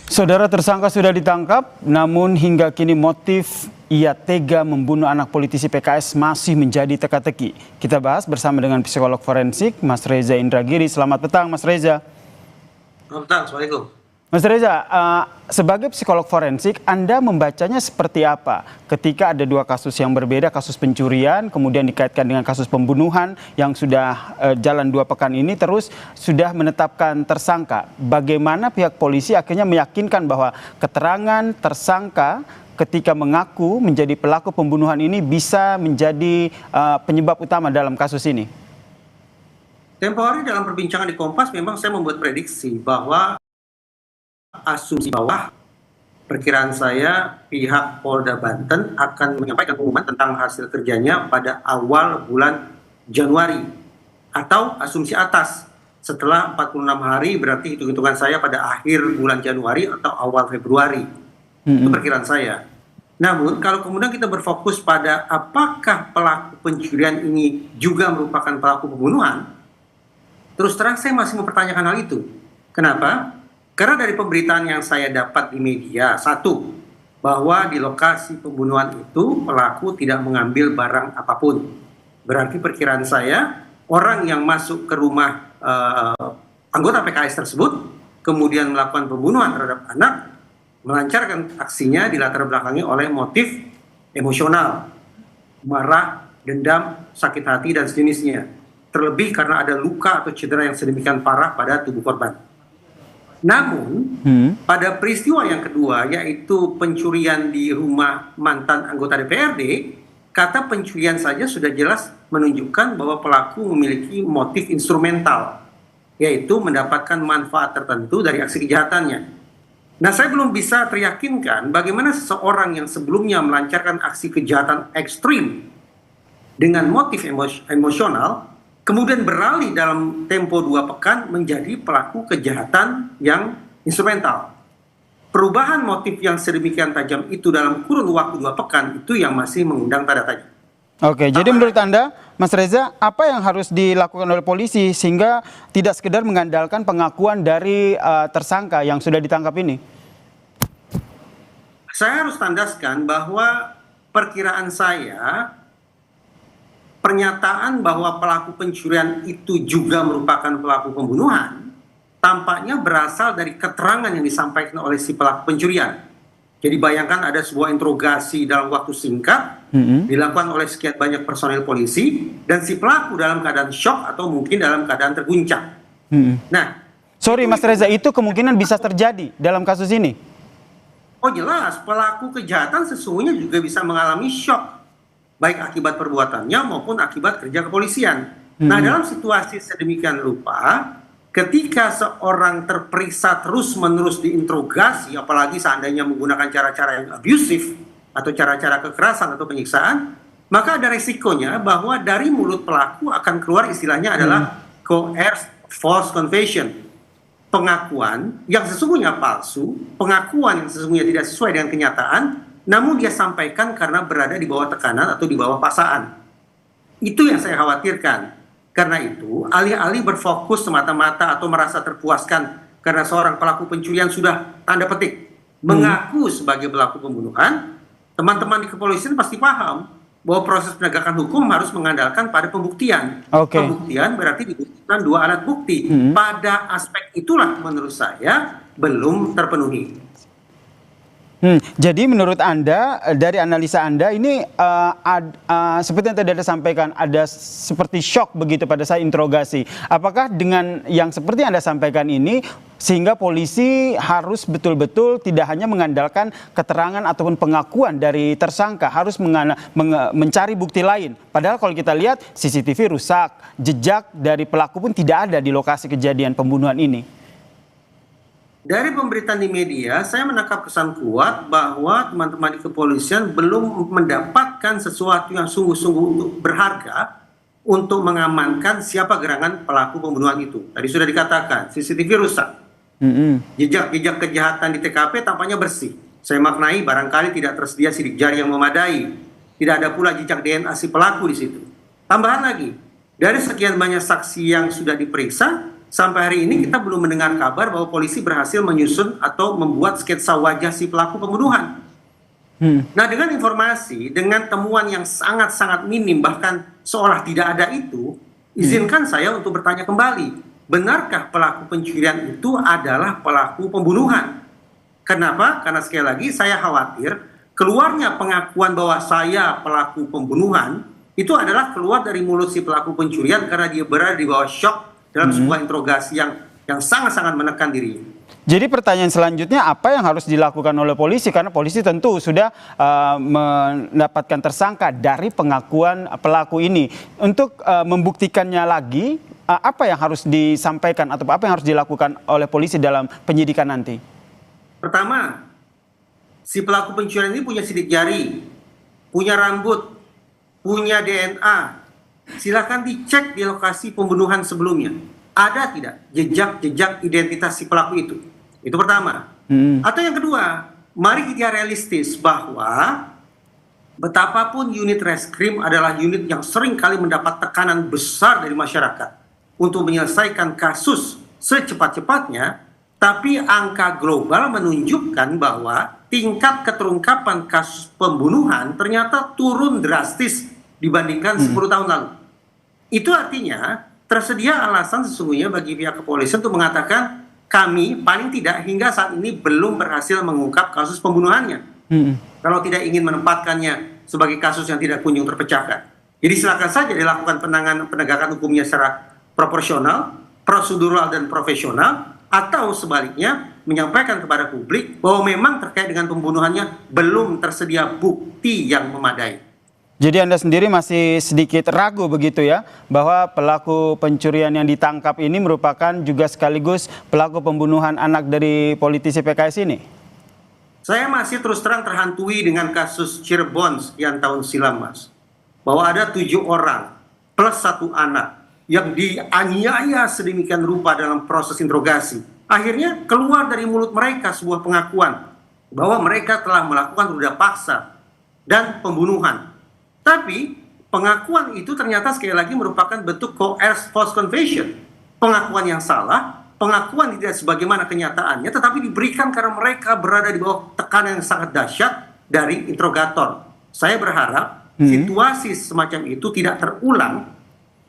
Saudara tersangka sudah ditangkap, namun hingga kini motif ia tega membunuh anak politisi PKS masih menjadi teka-teki. Kita bahas bersama dengan psikolog forensik Mas Reza Indragiri. Selamat petang Mas Reza. Selamat petang, Assalamualaikum. Mas Reza, sebagai psikolog forensik, Anda membacanya seperti apa ketika ada dua kasus yang berbeda, kasus pencurian, kemudian dikaitkan dengan kasus pembunuhan yang sudah jalan 2 pekan ini, terus sudah menetapkan tersangka. Bagaimana pihak polisi akhirnya meyakinkan bahwa keterangan tersangka ketika mengaku menjadi pelaku pembunuhan ini bisa menjadi penyebab utama dalam kasus ini? Tempo hari dalam perbincangan di Kompas memang saya membuat prediksi bahwa asumsi bawah perkiraan saya pihak Polda Banten akan menyampaikan pengumuman tentang hasil kerjanya pada awal bulan Januari, atau asumsi atas setelah 46 hari, berarti hitung-hitungan saya pada akhir bulan Januari atau awal Februari. Itu perkiraan saya. Namun kalau kemudian kita berfokus pada apakah pelaku pencurian ini juga merupakan pelaku pembunuhan, terus terang saya masih mempertanyakan hal itu. Kenapa? Karena dari pemberitaan yang saya dapat di media, satu, bahwa di lokasi pembunuhan itu pelaku tidak mengambil barang apapun. Berarti perkiraan saya, orang yang masuk ke rumah anggota PKS tersebut, kemudian melakukan pembunuhan terhadap anak, melancarkan aksinya dilatar belakangi oleh motif emosional, marah, dendam, sakit hati, dan sejenisnya. Terlebih karena ada luka atau cedera yang sedemikian parah pada tubuh korban. Namun, pada peristiwa yang kedua, yaitu pencurian di rumah mantan anggota DPRD, kata pencurian saja sudah jelas menunjukkan bahwa pelaku memiliki motif instrumental, yaitu mendapatkan manfaat tertentu dari aksi kejahatannya. Nah, saya belum bisa teryakinkan bagaimana seseorang yang sebelumnya melancarkan aksi kejahatan ekstrim dengan motif emosional, kemudian beralih dalam tempo 2 pekan menjadi pelaku kejahatan yang instrumental. Perubahan motif yang sedemikian tajam itu dalam kurun waktu 2 pekan itu yang masih mengundang tanda tanya. Oke, jadi menurut Anda, Mas Reza, apa yang harus dilakukan oleh polisi sehingga tidak sekedar mengandalkan pengakuan dari tersangka yang sudah ditangkap ini? Saya harus tandaskan bahwa perkiraan saya, pernyataan bahwa pelaku pencurian itu juga merupakan pelaku pembunuhan tampaknya berasal dari keterangan yang disampaikan oleh si pelaku pencurian. Jadi bayangkan ada sebuah interogasi dalam waktu singkat dilakukan oleh sekian banyak personel polisi dan si pelaku dalam keadaan shock atau mungkin dalam keadaan terguncang. Nah, sorry Mas Reza, itu kemungkinan bisa terjadi dalam kasus ini? Oh jelas, pelaku kejahatan sesungguhnya juga bisa mengalami shock, baik akibat perbuatannya maupun akibat kerja kepolisian. Nah, dalam situasi sedemikian rupa, ketika seorang terperiksa terus-menerus diinterogasi, apalagi seandainya menggunakan cara-cara yang abusif atau cara-cara kekerasan atau penyiksaan, maka ada resikonya bahwa dari mulut pelaku akan keluar istilahnya adalah coerced false confession. Pengakuan yang sesungguhnya palsu, pengakuan yang sesungguhnya tidak sesuai dengan kenyataan, namun dia sampaikan karena berada di bawah tekanan atau di bawah paksaan. Itu yang saya khawatirkan. Karena itu, alih-alih berfokus semata-mata atau merasa terpuaskan karena seorang pelaku pencurian sudah tanda petik mengaku sebagai pelaku pembunuhan, teman-teman di kepolisian pasti paham bahwa proses penegakan hukum harus mengandalkan pada pembuktian. Pembuktian berarti dibutuhkan 2 alat bukti. Pada aspek itulah menurut saya belum terpenuhi. Jadi menurut Anda, dari analisa Anda ini seperti yang tadi Anda sampaikan, ada seperti shock begitu pada saat interogasi. Apakah dengan yang seperti Anda sampaikan ini, sehingga polisi harus betul-betul tidak hanya mengandalkan keterangan ataupun pengakuan dari tersangka, harus mencari bukti lain. Padahal kalau kita lihat CCTV rusak, jejak dari pelaku pun tidak ada di lokasi kejadian pembunuhan ini. Dari pemberitaan di media, saya menangkap kesan kuat bahwa teman-teman di kepolisian belum mendapatkan sesuatu yang sungguh-sungguh berharga untuk mengamankan siapa gerangan pelaku pembunuhan itu. Tadi sudah dikatakan, CCTV rusak. Jejak-jejak kejahatan di TKP tampaknya bersih. Saya maknai barangkali tidak tersedia sidik jari yang memadai. Tidak ada pula jejak DNA si pelaku di situ. Tambahan lagi, dari sekian banyak saksi yang sudah diperiksa, sampai hari ini kita belum mendengar kabar bahwa polisi berhasil menyusun atau membuat sketsa wajah si pelaku pembunuhan. Nah, dengan informasi, dengan temuan yang sangat-sangat minim, bahkan seolah tidak ada itu, izinkan saya untuk bertanya kembali, benarkah pelaku pencurian itu adalah pelaku pembunuhan? Kenapa? Karena sekali lagi saya khawatir keluarnya pengakuan bahwa saya pelaku pembunuhan itu adalah keluar dari mulut si pelaku pencurian karena dia berada di bawah shock dalam sebuah interogasi yang sangat-sangat menekan dirinya. Jadi pertanyaan selanjutnya, apa yang harus dilakukan oleh polisi? Karena polisi tentu sudah mendapatkan tersangka dari pengakuan pelaku ini. Untuk membuktikannya lagi, apa yang harus disampaikan atau apa yang harus dilakukan oleh polisi dalam penyidikan nanti? Pertama, si pelaku pencurian ini punya sidik jari, punya rambut, punya DNA. Silakan dicek di lokasi pembunuhan sebelumnya. Ada tidak jejak-jejak identitas si pelaku itu? Itu pertama. Atau yang kedua, mari kita realistis bahwa betapapun unit reskrim adalah unit yang sering kali mendapat tekanan besar dari masyarakat untuk menyelesaikan kasus secepat-cepatnya, tapi angka global menunjukkan bahwa tingkat keterungkapan kasus pembunuhan ternyata turun drastis dibandingkan 10 tahun lalu. Itu artinya tersedia alasan sesungguhnya bagi pihak kepolisian untuk mengatakan kami paling tidak hingga saat ini belum berhasil mengungkap kasus pembunuhannya. Kalau tidak ingin menempatkannya sebagai kasus yang tidak kunjung terpecahkan. Jadi silakan saja dilakukan penegakan hukumnya secara proporsional, prosedural dan profesional, atau sebaliknya menyampaikan kepada publik bahwa memang terkait dengan pembunuhannya belum tersedia bukti yang memadai. Jadi Anda sendiri masih sedikit ragu begitu ya, bahwa pelaku pencurian yang ditangkap ini merupakan juga sekaligus pelaku pembunuhan anak dari politisi PKS ini? Saya masih terus terang terhantui dengan kasus Cirebon sekian tahun silam, Mas. Bahwa ada 7 orang plus 1 anak yang dianiaya sedemikian rupa dalam proses interogasi. Akhirnya keluar dari mulut mereka sebuah pengakuan bahwa mereka telah melakukan ruda paksa dan pembunuhan. Tapi pengakuan itu ternyata sekali lagi merupakan bentuk coerced false confession. Pengakuan yang salah, pengakuan tidak sebagaimana kenyataannya, tetapi diberikan karena mereka berada di bawah tekanan yang sangat dahsyat dari interrogator. Saya berharap situasi semacam itu tidak terulang,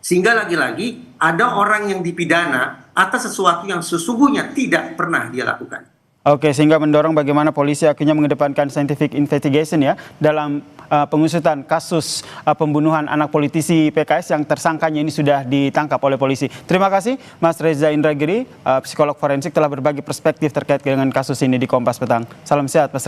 sehingga lagi-lagi ada orang yang dipidana atas sesuatu yang sesungguhnya tidak pernah dia lakukan. Oke, sehingga mendorong bagaimana polisi akhirnya mengedepankan scientific investigation ya dalam pengusutan kasus pembunuhan anak politisi PKS yang tersangkanya ini sudah ditangkap oleh polisi. Terima kasih Mas Reza Indragiri, psikolog forensik, telah berbagi perspektif terkait dengan kasus ini di Kompas Petang. Salam sehat Mas Reza.